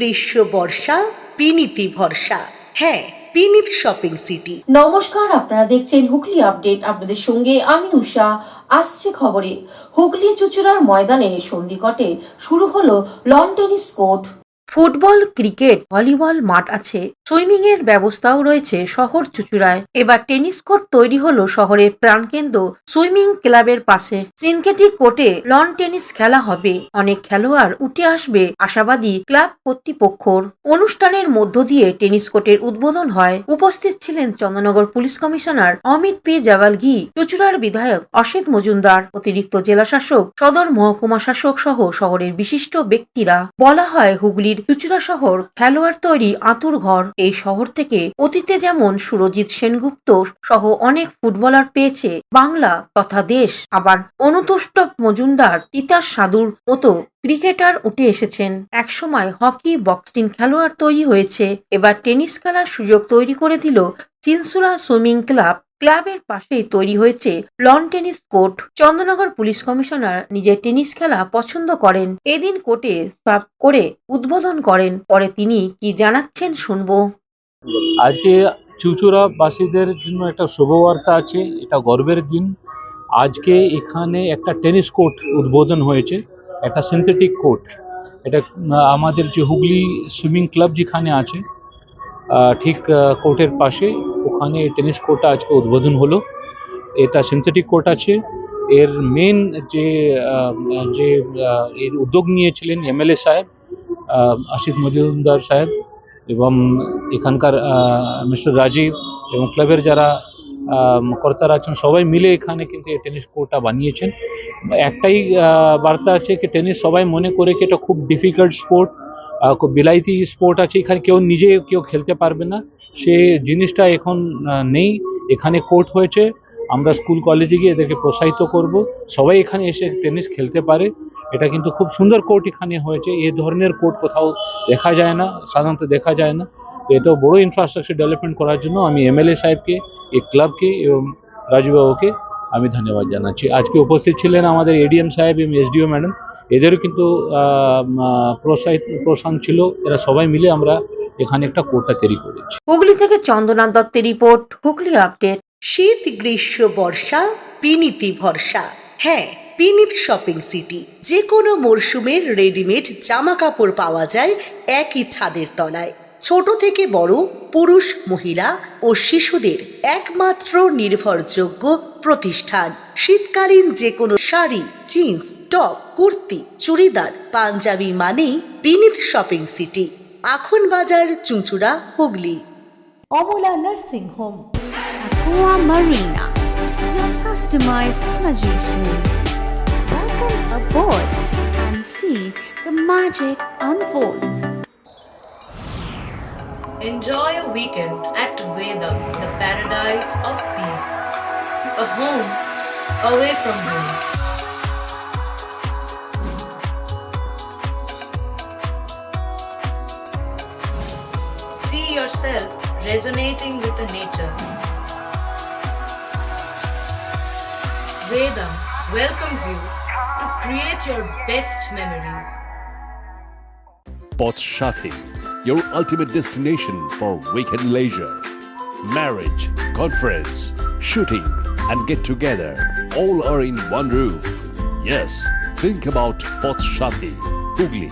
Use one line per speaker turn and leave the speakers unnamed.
গ্রীষ্ম বর্ষা বিনীতি ভরসা। হ্যাঁ, বিনীত শপিং সিটি।
নমস্কার, আপনারা দেখছেন হুগলি আপডেট। আপনাদের সঙ্গে আমি উষা। আসছে খবরে, হুগলি চুঁচুড়ার ময়দানে সন্ধিকটে শুরু হলো loan tennis court. Football, cricket, volleyball মাঠ আছে, সুইমিং এর ব্যবস্থাও রয়েছে শহর চুঁচুড়ায়। এবার টেনিস কোর্ট তৈরি হলো শহরের প্রাণকেন্দ্র সুইমিং ক্লাবের পাশে। সিনথেটিক কোর্টে লন টেনিস খেলা হবে। অনেক খেলোয়াড় উঠে আসবে আশাবাদী ক্লাব কর্তৃপক্ষর। অনুষ্ঠানের মধ্য দিয়ে টেনিস কোর্টের উদ্বোধন হয়। উপস্থিত ছিলেন Chandannagar police commissioner Amit P Jawalgi, চুঁচুড়ার বিধায়ক অসিত মজুমদার, অতিরিক্ত জেলাশাসক, সদর মহকুমা শাসক সহ শহরের বিশিষ্ট ব্যক্তিরা। বলা হয়, হুগলির চুঁচুড়া শহর খেলোয়াড় তৈরি আঁতুর ঘর। এই শহর থেকে অতীতে যেমন সুরজিৎ সেনগুপ্ত সহ অনেক ফুটবলার পেয়েছে বাংলা তথা দেশ, আবার অনুতুষ্ট মজুমদার, তিতাস সাধুর মতো ক্রিকেটার উঠে এসেছেন। একসময় হকি, বক্সিং খেলোয়াড় তৈরি হয়েছে। এবার টেনিস খেলার সুযোগ তৈরি করে দিল চিনসুরা সুইমিং ক্লাব। ক্লাবের পাশেই তৈরি হয়েছে loan tennis court. Chandannagar police commissioner নিজে টেনিস খেলা পছন্দ করেন। এদিন কোর্টে সাফ করে উদ্বোধন করেন। পরে তিনি কি জানাচ্ছেন শুনবো।
আজকে চুঁচুড়াবাসীদের জন্য একটা শুভবার্তা আছে, এটা গর্বের দিন। আজকে এখানে একটা টেনিস কোর্ট উদ্বোধন হয়েছে, একটা সিনথেটিক কোর্ট। এটা আমাদের যে হুগলি সুইমিং ক্লাব যেখানে আছে ঠিক কোর্টের পাশে, ওখানে টেনিস কোর্টটা আজকে উদ্বোধন হলো। এটা সিনথেটিক কোর্ট আছে। এর মেন যে এর উদ্যোগ নিয়েছিলেন এমএলএ সাহেব অসিত মজুমদার সাহেব এবং এখানকার মিস্টার রাজীব এবং ক্লাবের যারা কর্তারা আছেন, সবাই মিলে এখানে কিন্তু এই টেনিস কোর্টটা বানিয়েছেন। একটাই বার্তা আছে কি টেনিস সবাই মনে করে কি এটা খুব ডিফিকাল্ট স্পোর্ট, খুব বিলাইতি স্পোর্ট আছে, এখানে কেউ খেলতে পারবে না, সে জিনিসটা এখন নেই। এখানে কোর্ট হয়েছে, আমরা স্কুল কলেজে গিয়ে এদেরকে প্রোৎসাহিত করব, সবাই এখানে এসে টেনিস খেলতে পারে। এটা কিন্তু খুব সুন্দর কোর্ট এখানে হয়েছে। এই ধরনের কোর্ট কোথাও দেখা যায় না, সাধারণত দেখা যায় না। এটা বড় ইনফ্রাস্ট্রাকচার ডেভেলপমেন্ট করার জন্য আমি এমএলএ সাহেবকে, এই ক্লাবকে এবং রাজুবাবুকে আমি ধন্যবাদ জানাচ্ছি। আজকে উপস্থিত ছিলেন আমাদের এডিএম সাহেব এবং এসডিও ম্যাডাম, এদেরও কিন্তু প্রশাসন ছিল। এরা সবাই মিলে আমরা এখানে একটা কোর্টটা তৈরি করেছি।
হুগলি থেকে চন্দনা দত্তের রিপোর্ট, হুগলি আপডেট।
শীত গ্রীষ্ম বর্ষা বিনীতি ভরসা। হ্যাঁ, বিনীত শপিং সিটি। যে কোনো মরশুমের রেডিমেড জামা কাপড় পাওয়া যায় একই ছাদের তলায়। ছোট থেকে বড়, পুরুষ, মহিলা ও শিশুদের একমাত্র নির্ভরযোগ্য প্রতিষ্ঠান। শীতকালীন যে কোনো শাড়ি, জিন্স, টপ, কুর্তি, চুড়িদার, পাঞ্জাবি মানেই বিনীত শপিং সিটি। আখন বাজার, চুঁচুড়া, Hooghly.
Amala nursing home, Aqua Marina, your customized magician. Welcome aboard and see the magic unfold.
Enjoy a weekend at Vedam, the paradise of peace. A home away from home. See yourself resonating with the nature. Vedam welcomes you to create your best memories.
Poth Shathi, your ultimate destination for weekend leisure. Marriage, conference, shooting and get together all are in one roof. Yes, think about Poth Shathi, Hugli.